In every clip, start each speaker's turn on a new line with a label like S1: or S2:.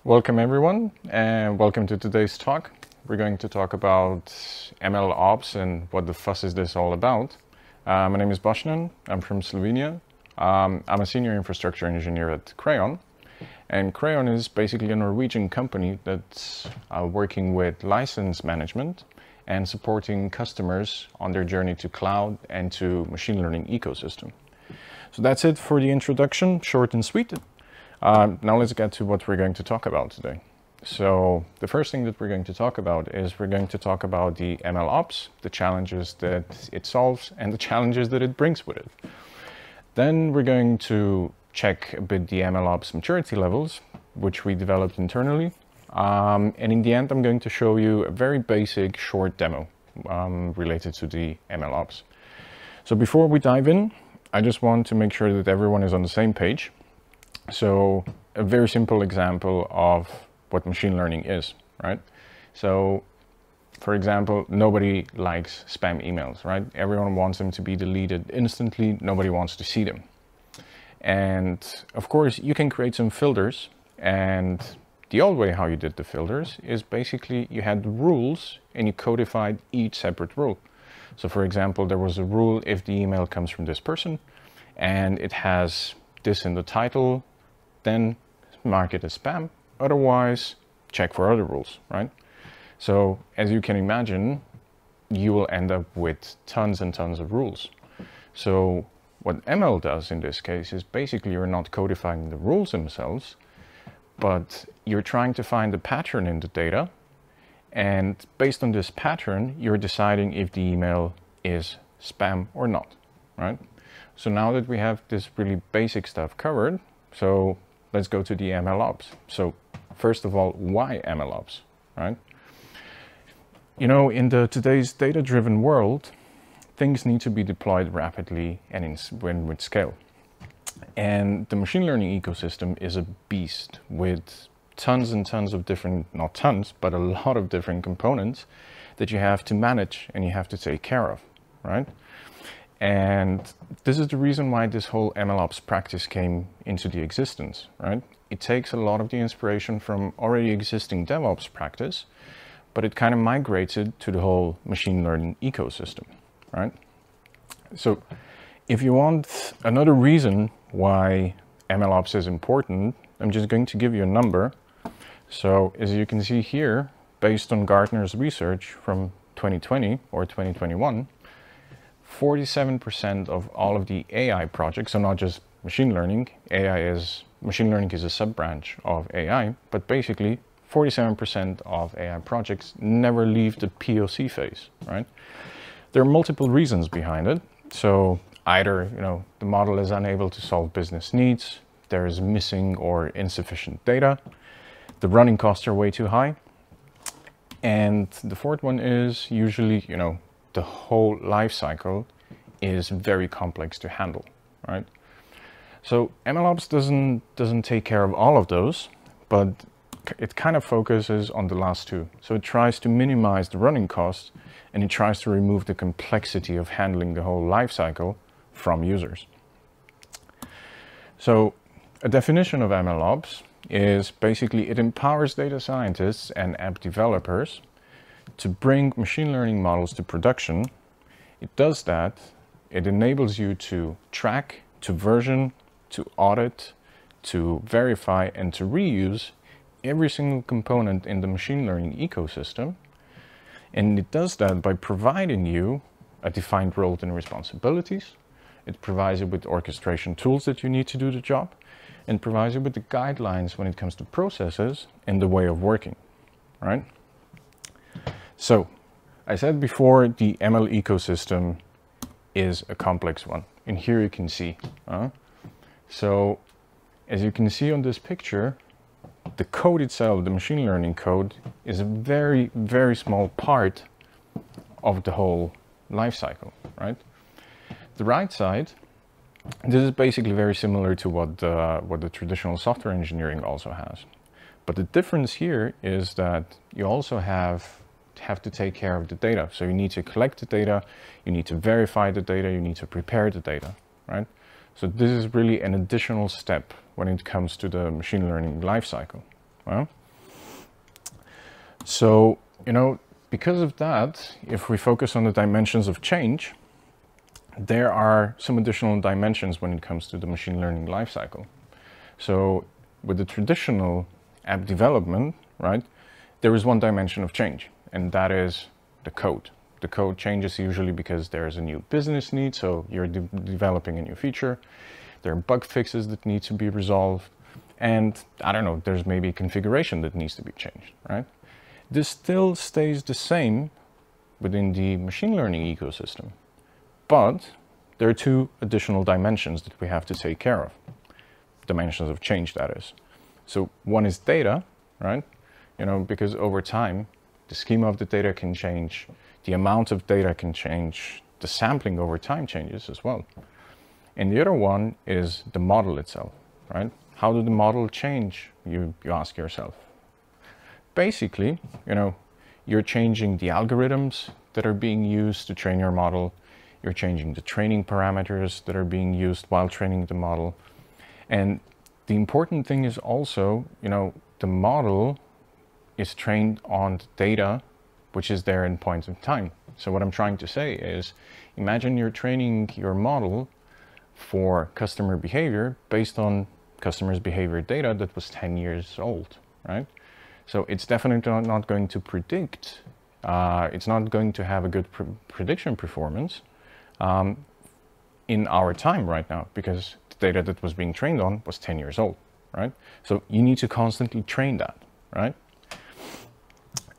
S1: Welcome everyone, and welcome to today's talk. We're going to talk about MLOps and what the fuss is this all about. My name is Boston. I'm from Slovenia. I'm a senior infrastructure engineer at Crayon. And Crayon is basically a Norwegian company that's working with license management and supporting customers on their journey to cloud and to machine learning ecosystem. So that's it for the introduction, short and sweet. Now let's get to what we're going to talk about today. So the first thing that we're going to talk about is we're going to talk about the MLOps, the challenges that it solves and the challenges that it brings with it. Then we're going to check a bit the MLOps maturity levels, which we developed internally. And in the end, I'm going to show you a very basic short demo related to the MLOps. So before we dive in, I just want to make sure that everyone is on the same page. So a very simple example of what machine learning is, right? So for example, nobody likes spam emails, right? Everyone wants them to be deleted instantly. Nobody wants to see them. And of course you can create some filters, and the old way how you did the filters is basically you had rules and you codified each separate rule. So for example, there was a rule if the email comes from this person and it has this in the title, then mark it as spam, otherwise check for other rules, right? So as you can imagine, you will end up with tons and tons of rules. So what ML does in this case is basically you're not codifying the rules themselves, but you're trying to find a pattern in the data, and based on this pattern, you're deciding if the email is spam or not, right? So now that we have this really basic stuff covered, so let's go to the MLOps. So first of all, why MLOps, right? You know, in today's data-driven world, things need to be deployed rapidly and with scale. And the machine learning ecosystem is a beast with tons and tons of different, not tons, but a lot of different components that you have to manage and you have to take care of, right? And this is the reason why this whole MLOps practice came into the existence, right? It takes a lot of the inspiration from already existing DevOps practice, but it kind of migrates it to the whole machine learning ecosystem, right? So if you want another reason why MLOps is important, I'm just going to give you a number. So as you can see here, based on Gartner's research from 2020 or 2021, 47% of all of the AI projects, so not just machine learning, machine learning is a sub-branch of AI, but basically 47% of AI projects never leave the POC phase, right? There are multiple reasons behind it. So either, the model is unable to solve business needs, there is missing or insufficient data, the running costs are way too high, and the fourth one is usually, the whole life cycle is very complex to handle, right? So MLOps doesn't take care of all of those, but it kind of focuses on the last two. So it tries to minimize the running costs and it tries to remove the complexity of handling the whole life cycle from users. So a definition of MLOps is basically it empowers data scientists and app developers to bring machine learning models to production. It does that. It enables you to track, to version, to audit, to verify, and to reuse every single component in the machine learning ecosystem. And it does that by providing you a defined role and responsibilities. It provides you with orchestration tools that you need to do the job, and provides you with the guidelines when it comes to processes and the way of working, right? So, I said before, the ML ecosystem is a complex one. And here you can see. So, as you can see on this picture, the code itself, the machine learning code, is a very, very small part of the whole life cycle, right? The right side, this is basically very similar to what the traditional software engineering also has. But the difference here is that you also have to take care of the data. So you need to collect the data, you need to verify the data, you need to prepare the data, right? So this is really an additional step when it comes to the machine learning lifecycle, Well, so, because of that, if we focus on the dimensions of change, there are some additional dimensions when it comes to the machine learning lifecycle. So with the traditional app development, right, there is one dimension of change, and that is the code. The code changes usually because there's a new business need, so you're developing a new feature. There are bug fixes that need to be resolved, and I don't know, there's maybe configuration that needs to be changed, right? This still stays the same within the machine learning ecosystem, but there are two additional dimensions that we have to take care of. Dimensions of change, that is. So one is data, right? Because over time, the schema of the data can change, the amount of data can change, the sampling over time changes as well. And the other one is the model itself, right? How did the model change, you ask yourself. Basically, you're changing the algorithms that are being used to train your model. You're changing the training parameters that are being used while training the model. And the important thing is also, the model is trained on the data which is there in points of time. So what I'm trying to say is, imagine you're training your model for customer behavior based on customers' behavior data that was 10 years old, right? So it's definitely not going to predict, it's not going to have a good prediction performance in our time right now, because the data that was being trained on was 10 years old, right? So you need to constantly train that, right?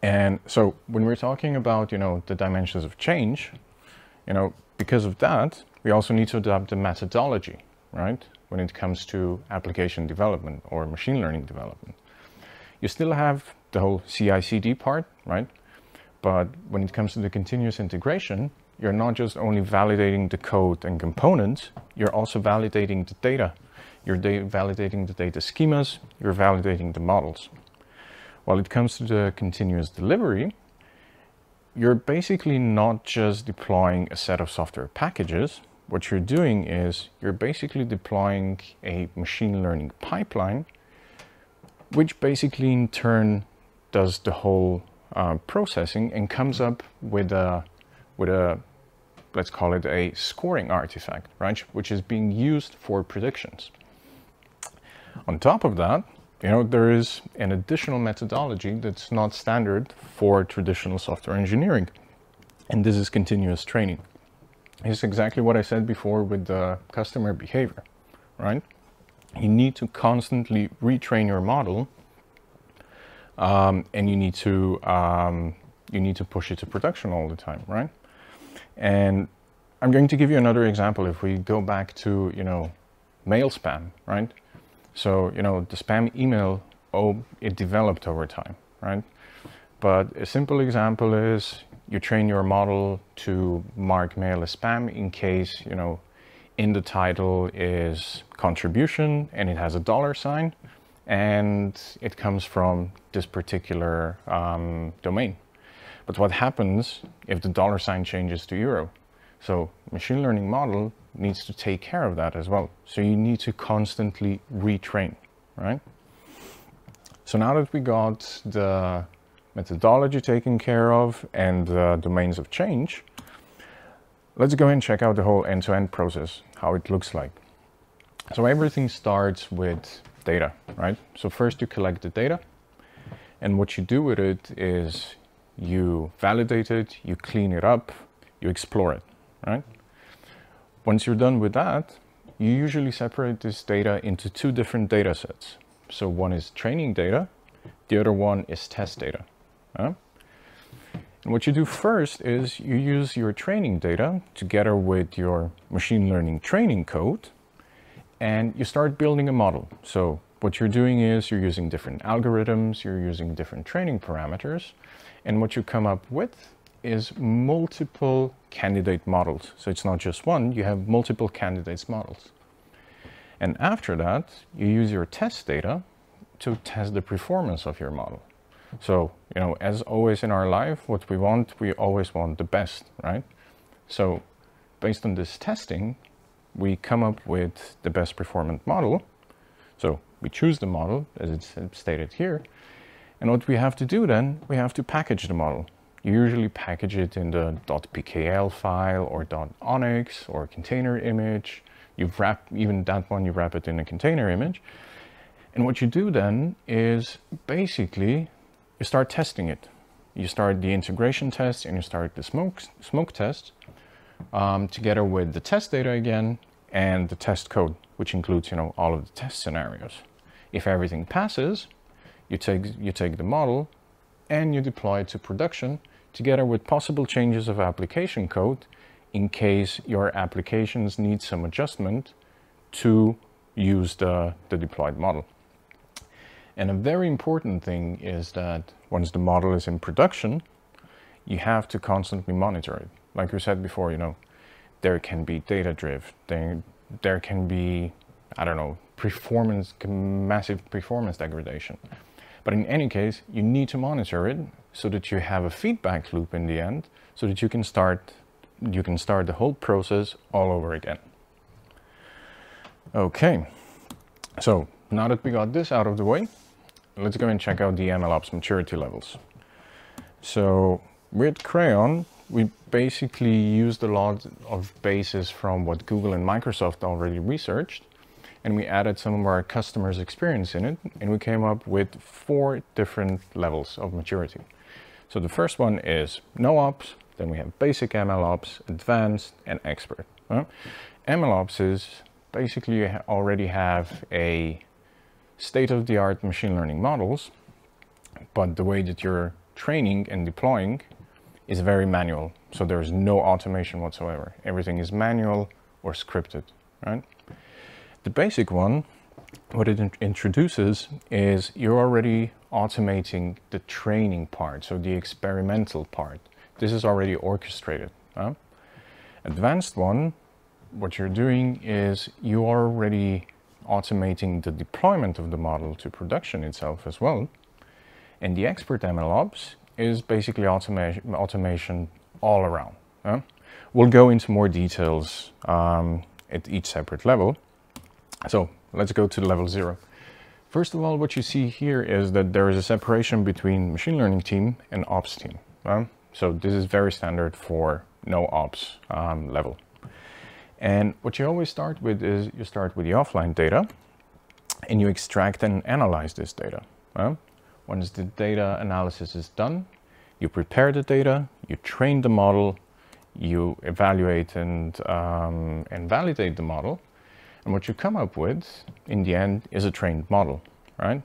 S1: And so when we're talking about, the dimensions of change, because of that, we also need to adapt the methodology, right? When it comes to application development or machine learning development. You still have the whole CI/CD part, right? But when it comes to the continuous integration, you're not just only validating the code and components, you're also validating the data. You're validating the data schemas, you're validating the models. While it comes to the continuous delivery, you're basically not just deploying a set of software packages. What you're doing is you're basically deploying a machine learning pipeline, which basically in turn does the whole processing and comes up with a, let's call it a scoring artifact, right? Which is being used for predictions. On top of that, there is an additional methodology that's not standard for traditional software engineering, and this is continuous training. It's exactly what I said before with the customer behavior, right? You need to constantly retrain your model, and you need to push it to production all the time, right? And I'm going to give you another example. If we go back to, mail spam, right? So, the spam email, it developed over time, right? But a simple example is you train your model to mark mail as spam in case, in the title is contribution and it has a $sign and it comes from this particular domain. But what happens if the $sign changes to euro? So machine learning model needs to take care of that as well. So you need to constantly retrain, right? So now that we got the methodology taken care of and the domains of change, let's go and check out the whole end-to-end process, how it looks like. So everything starts with data, right? So first you collect the data, and what you do with it is you validate it, you clean it up, you explore it, right? Once you're done with that, you usually separate this data into two different data sets. So one is training data, the other one is test data. And what you do first is you use your training data together with your machine learning training code, and you start building a model. So what you're doing is you're using different algorithms, you're using different training parameters, and what you come up with is multiple candidate models. So it's not just one, you have multiple candidates models. And after that, you use your test data to test the performance of your model. So, as always in our life, what we always want the best, right? So based on this testing, we come up with the best performant model. So We choose the model, as it's stated here. And what we have to do then, we have to package the model. You usually package it in the .pkl file or .onyx or container image. You wrap, even that one, you wrap it in a container image. And what you do then is basically you start testing it. You start the integration test and you start the smoke test together with the test data again and the test code, which includes, you know, all of the test scenarios. If everything passes, you take the model and you deploy it to production together with possible changes of application code in case your applications need some adjustment to use the deployed model. And a very important thing is that once the model is in production, you have to constantly monitor it. Like we said before, you know, there can be data drift, there can be, I don't know, massive performance degradation. But in any case, you need to monitor it so that you have a feedback loop in the end, so that you can start the whole process all over again. Okay, so now that we got this out of the way, let's go and check out the MLOps maturity levels. So with Crayon, we basically used a lot of bases from what Google and Microsoft already researched, and we added some of our customers' experience in it, and we came up with 4 different levels of maturity. So the first one is no ops, then we have basic MLOps, advanced, and expert. MLOps is basically you already have a state-of-the-art machine learning models, but the way that you're training and deploying is very manual. So there's no automation whatsoever. Everything is manual or scripted, right? The basic one, what it introduces is you're already automating the training part, so the experimental part. This is already orchestrated. Advanced one, what you're doing is you are already automating the deployment of the model to production itself as well. And the expert MLOps is basically automation all around. We'll go into more details at each separate level. So let's go to level 0. First of all, what you see here is that there is a separation between machine learning team and ops team. So this is very standard for no ops level. And what you always start with is you start with the offline data and you extract and analyze this data. Once the data analysis is done, you prepare the data, you train the model, you evaluate and validate the model. And what you come up with in the end is a trained model, right?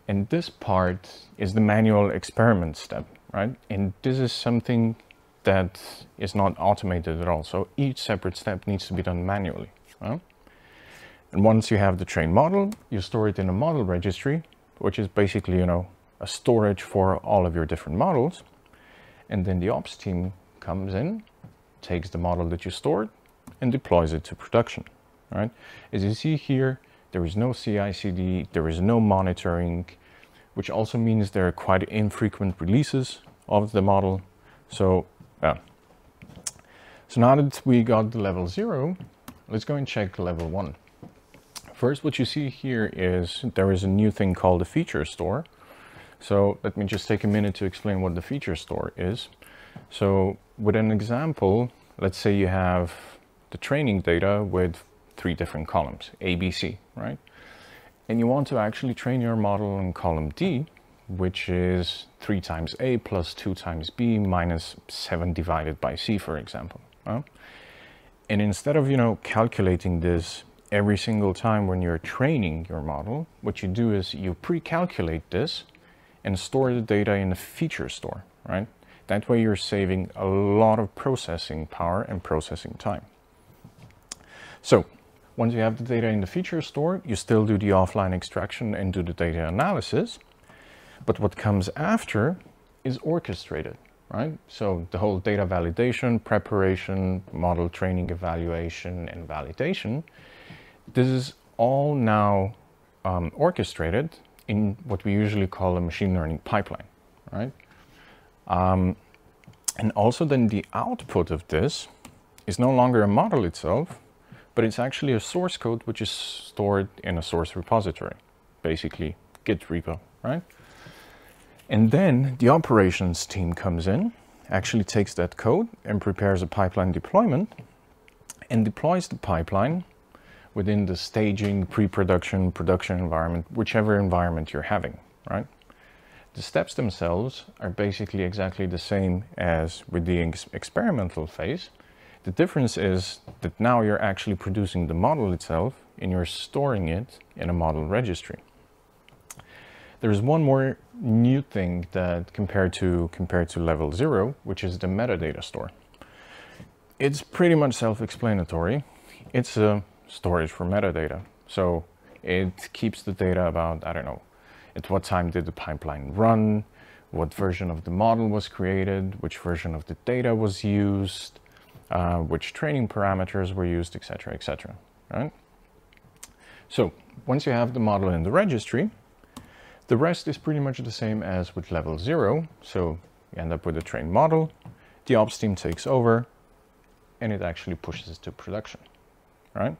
S1: And this part is the manual experiment step, right? And this is something that is not automated at all. So each separate step needs to be done manually. And once you have the trained model, you store it in a model registry, which is basically, you know, a storage for all of your different models. And then the ops team comes in, takes the model that you stored and deploys it to production, right? As you see here, there is no CI/CD, there is no monitoring, which also means there are quite infrequent releases of the model. So now that we got the level 0, let's go and check level 1. First, what you see here is there is a new thing called a feature store. So let me just take a minute to explain what the feature store is. So with an example, let's say you have the training data with 3 different columns, A, B, C, right? And you want to actually train your model in column D, which is 3 times A plus 2 times B minus 7 divided by C, for example. And instead of, you know, calculating this every single time when you're training your model, what you do is you pre-calculate this and store the data in the feature store, right? That way you're saving a lot of processing power and processing time. So once you have the data in the feature store, you still do the offline extraction and do the data analysis. But what comes after is orchestrated, right? So the whole data validation, preparation, model training, evaluation, and validation, this is all now orchestrated in what we usually call a machine learning pipeline, right? And also then the output of this is no longer a model itself, but it's actually a source code which is stored in a source repository, basically Git repo, right? And then the operations team comes in, actually takes that code and prepares a pipeline deployment and deploys the pipeline within the staging, pre-production, production environment, whichever environment you're having, right? The steps themselves are basically exactly the same as with the experimental phase. The difference is that now you're actually producing the model itself and you're storing it in a model registry. There's one more new thing that compared to level 0, which is the metadata store. It's pretty much self-explanatory. It's a storage for metadata. So it keeps the data about, I don't know, at what time did the pipeline run, what version of the model was created, which version of the data was used, which training parameters were used, etc., etc. Right? So once you have the model in the registry, the rest is pretty much the same as with level 0. So you end up with a trained model, the ops team takes over, and it actually pushes it to production. Right?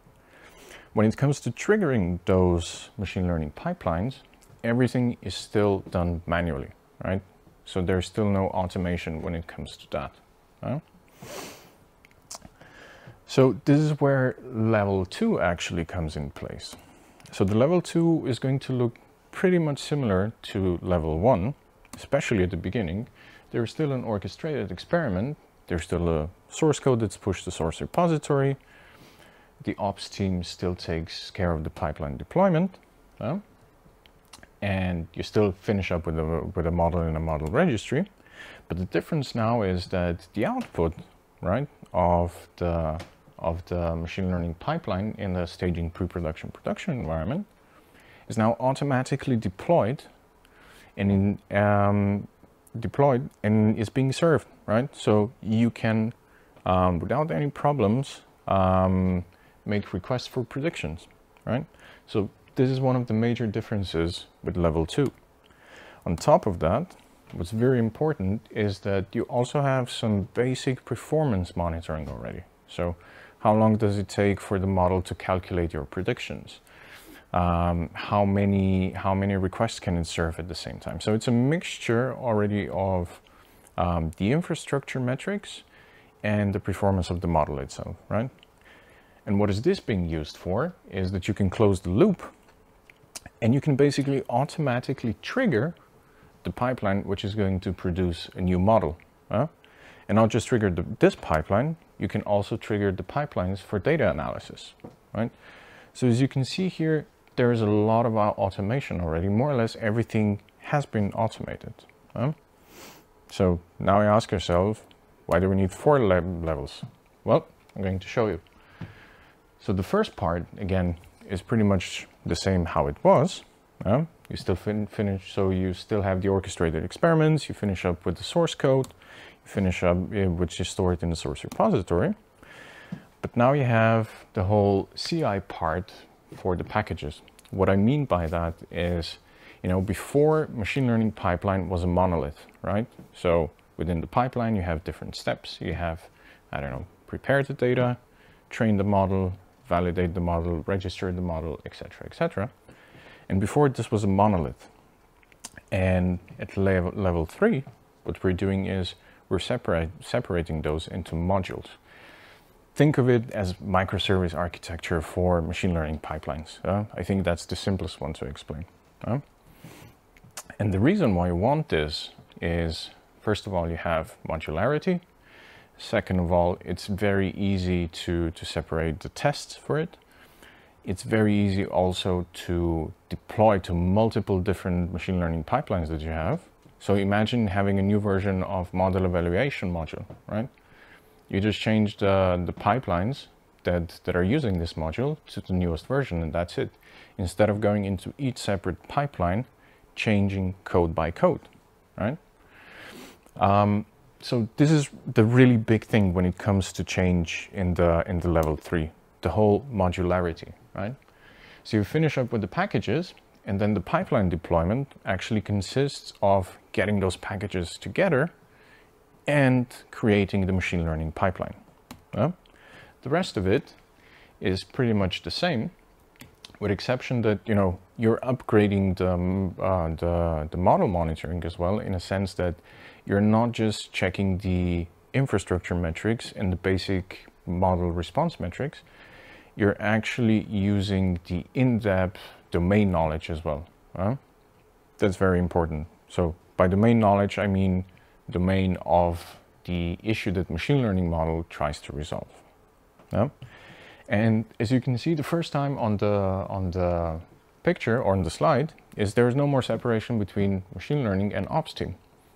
S1: When it comes to triggering those machine learning pipelines, everything is still done manually, right? So there's still no automation when it comes to that. Right? So this is where level 2 actually comes in place. So the level 2 is going to look pretty much similar to level 1, especially at the beginning. There's still an orchestrated experiment. There's still a source code that's pushed to source repository. The ops team still takes care of the pipeline deployment. And you still finish up with a model in a model registry. But the difference now is that the output, right, of the machine learning pipeline in the staging pre-production production environment is now automatically deployed and is being served, right? So you can, without any problems, make requests for predictions, right? So this is one of the major differences with level 2. On top of that, what's very important is that you also have some basic performance monitoring already. So how long does it take for the model to calculate your predictions? How many requests can it serve at the same time? So it's a mixture already of the infrastructure metrics and the performance of the model itself, right? And what is this being used for is that you can close the loop and you can basically automatically trigger the pipeline which is going to produce a new model. And not just trigger this pipeline, you can also trigger the pipelines for data analysis, right? So as you can see here, there is a lot of automation already. More or less everything has been automated. So now you ask yourself, why do we need 4 levels? Well, I'm going to show you. So the first part, again, is pretty much the same how it was. You still finish, so you still have the orchestrated experiments, you finish up with the source code, you finish up, which is stored in the source repository. But now you have the whole CI part for the packages. What I mean by that is, before machine learning pipeline was a monolith, right? So within the pipeline, you have different steps. You have, I don't know, prepare the data, train the model, validate the model, register the model, etc., etc. And before this was a monolith. And at level 3, what we're doing is we're separating those into modules. Think of it as microservice architecture for machine learning pipelines. I think that's the simplest one to explain. And the reason why you want this is, first of all, you have modularity. Second of all, it's very easy to separate the tests for it. It's very easy also to deploy to multiple different machine learning pipelines that you have. So imagine having a new version of model evaluation module, right? You just change the pipelines that are using this module to the newest version, and that's it. Instead of going into each separate pipeline, changing code by code, right? So this is the really big thing when it comes to change in the level 3, the whole modularity, right? So you finish up with the packages, and then the pipeline deployment actually consists of getting those packages together and creating the machine learning pipeline. The rest of it is pretty much the same, with exception that, you know, you're upgrading the model monitoring as well, in a sense that you're not just checking the infrastructure metrics and the basic model response metrics, you're actually using the in-depth domain knowledge as well. That's very important. So by domain knowledge, I mean domain of the issue that machine learning model tries to resolve. And as you can see, the first time on the picture or on the slide is there is no more separation between machine learning and ops team.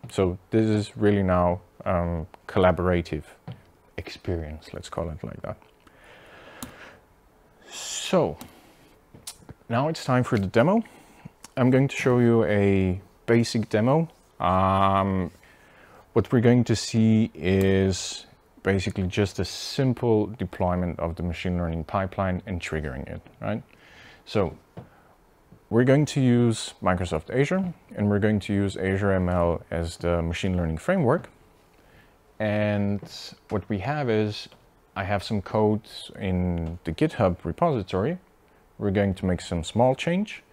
S1: So this is really now collaborative experience, let's call it like that. So now it's time for the demo. I'm going to show you a basic demo. What we're going to see is basically just a simple deployment of the machine learning pipeline and triggering it, right? So we're going to use Microsoft Azure, and we're going to use Azure ML as the machine learning framework. And what we have is, I have some code in the GitHub repository. We're going to make some small change,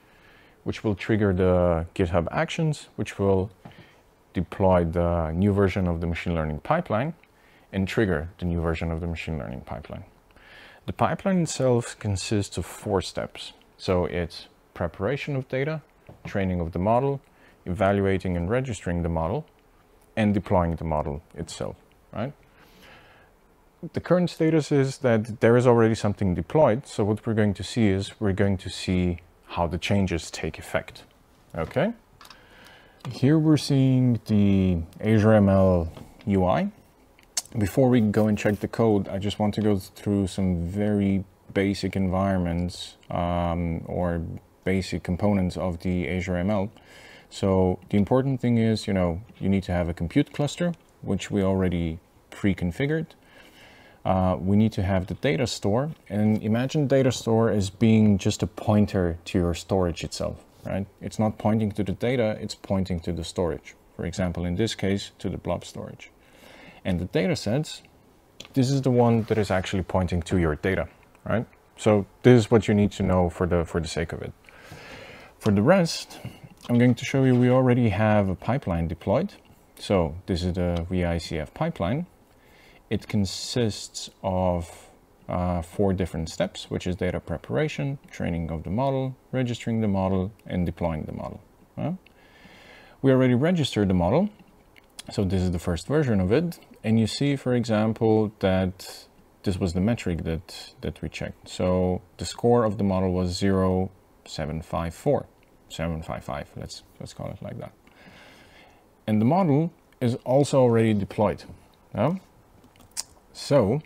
S1: which will trigger the GitHub actions, which will deploy the new version of the machine learning pipeline and trigger the new version of the machine learning pipeline. The pipeline itself consists of 4 steps. So it's preparation of data, training of the model, evaluating and registering the model, and deploying the model itself, right? The current status is that there is already something deployed. So what we're going to see is we're going to see how the changes take effect. Okay. Here we're seeing the Azure ML UI. Before we go and check the code, I just want to go through some very basic environments or basic components of the Azure ML. So the important thing is, you know, you need to have a compute cluster, which we already pre-configured. We need to have the data store, and imagine data store as being just a pointer to your storage itself, right? It's not pointing to the data, it's pointing to the storage. For example, in this case, to the blob storage. And the data sets, this is the one that is actually pointing to your data, right? So this is what you need to know for the sake of it. For the rest, I'm going to show you we already have a pipeline deployed. So this is the VICF pipeline. It consists of 4 different steps, which is data preparation, training of the model, registering the model, and deploying the model. We already registered the model. So this is the first version of it. And you see, for example, that this was the metric that we checked. So the score of the model was 0.754, 755, let's call it like that. And the model is also already deployed. So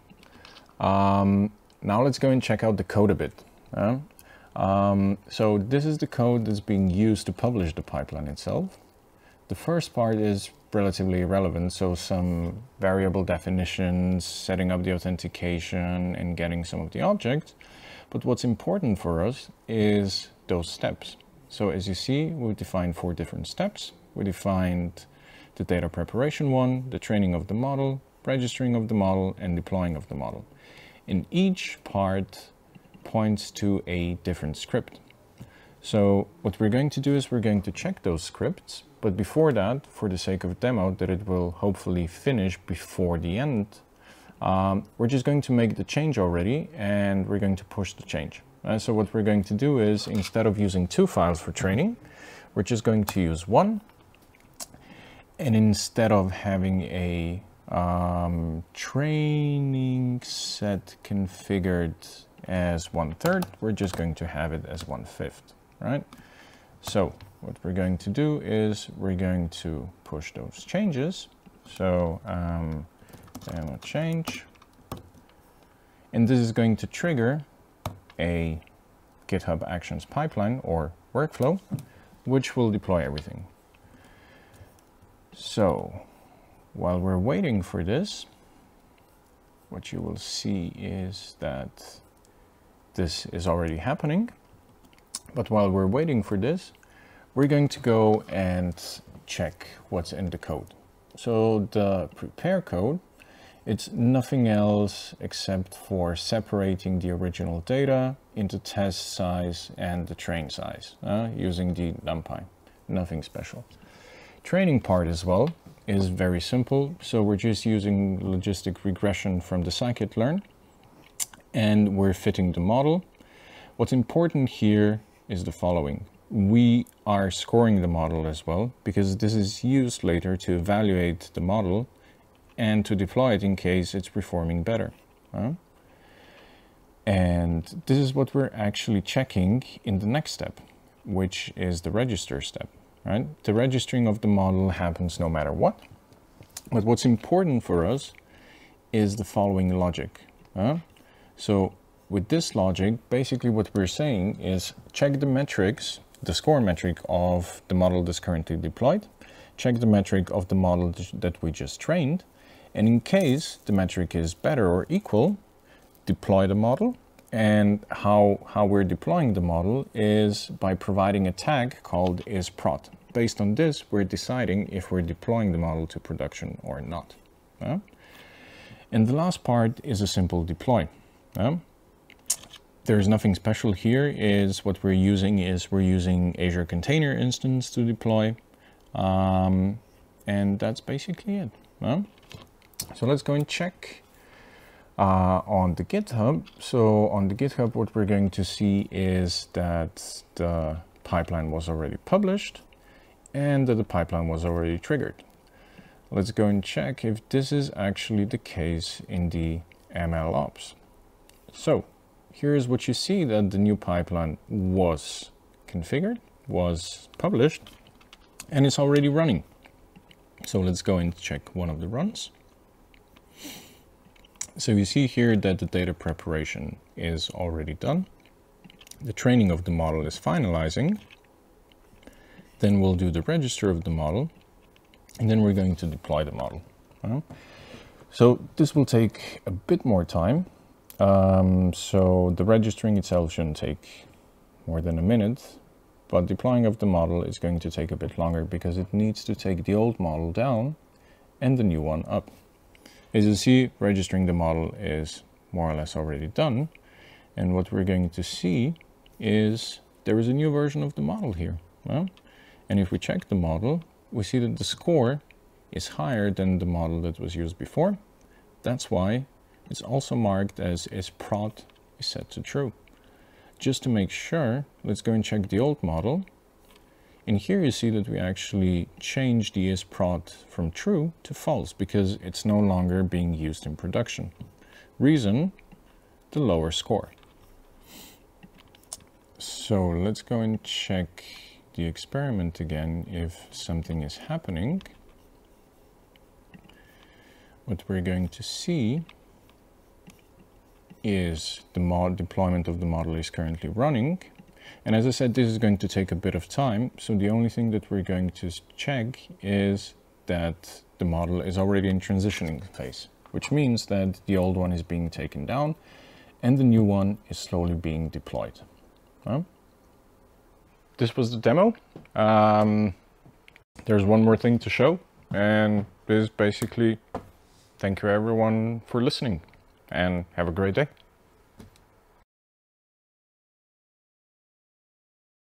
S1: now let's go and check out the code a bit. So this is the code that's being used to publish the pipeline itself. The first part is relatively irrelevant, so some variable definitions, setting up the authentication and getting some of the objects. But what's important for us is those steps. So as you see, we've defined 4 different steps. We defined the data preparation one, the training of the model, registering of the model, and deploying of the model. And each part points to a different script. So what we're going to do is we're going to check those scripts. But before that, for the sake of demo, that it will hopefully finish before the end, we're just going to make the change already, and we're going to push the change. So what we're going to do is, instead of using 2 files for training, we're just going to use 1. And instead of having a training set configured as 1/3, we're just going to have it as 1/5, right? So what we're going to do is we're going to push those changes. So demo change, and this is going to trigger a GitHub Actions pipeline or workflow, which will deploy everything. So while we're waiting for this, what you will see is that this is already happening. But while we're waiting for this, we're going to go and check what's in the code. So the prepare code It's nothing else except for separating the original data into test size and the train size using the NumPy. Nothing special. Training part as well is very simple. So we're just using logistic regression from the scikit-learn, and we're fitting the model. What's important here is the following. We are scoring the model as well, because this is used later to evaluate the model and to deploy it in case it's performing better. And this is what we're actually checking in the next step, which is the register step. Right? The registering of the model happens no matter what. But what's important for us is the following logic. So with this logic, basically what we're saying is check the metrics, the score metric of the model that's currently deployed, check the metric of the model that we just trained, and in case the metric is better or equal, deploy the model. And how we're deploying the model is by providing a tag called isProd. Based on this, we're deciding if we're deploying the model to production or not. And the last part is a simple deploy. There's nothing special here. Is what we're using Azure Container Instance to deploy. And that's basically it. So let's go and check on the GitHub. So on the GitHub, what we're going to see is that the pipeline was already published and that the pipeline was already triggered. Let's go and check if this is actually the case in the MLOps. So here's what you see, that the new pipeline was configured, was published, and it's already running. So let's go and check one of the runs. So you see here that the data preparation is already done. The training of the model is finalizing. Then we'll do the register of the model, and then we're going to deploy the model. So this will take a bit more time. So the registering itself shouldn't take more than a minute, but deploying of the model is going to take a bit longer because it needs to take the old model down and the new one up. As you see, registering the model is more or less already done. And what we're going to see is there is a new version of the model here. And if we check the model, we see that the score is higher than the model that was used before. That's why it's also marked as isProd is set to true. Just to make sure, let's go and check the old model. And here you see that we actually changed the isProd from true to false because it's no longer being used in production. Reason, the lower score. So let's go and check the experiment again if something is happening. What we're going to see is the deployment of the model is currently running. And as I said, this is going to take a bit of time. So the only thing that we're going to check is that the model is already in transitioning phase, which means that the old one is being taken down and the new one is slowly being deployed. This was the demo. There's one more thing to show, and this is basically thank you everyone for listening, and have a great day.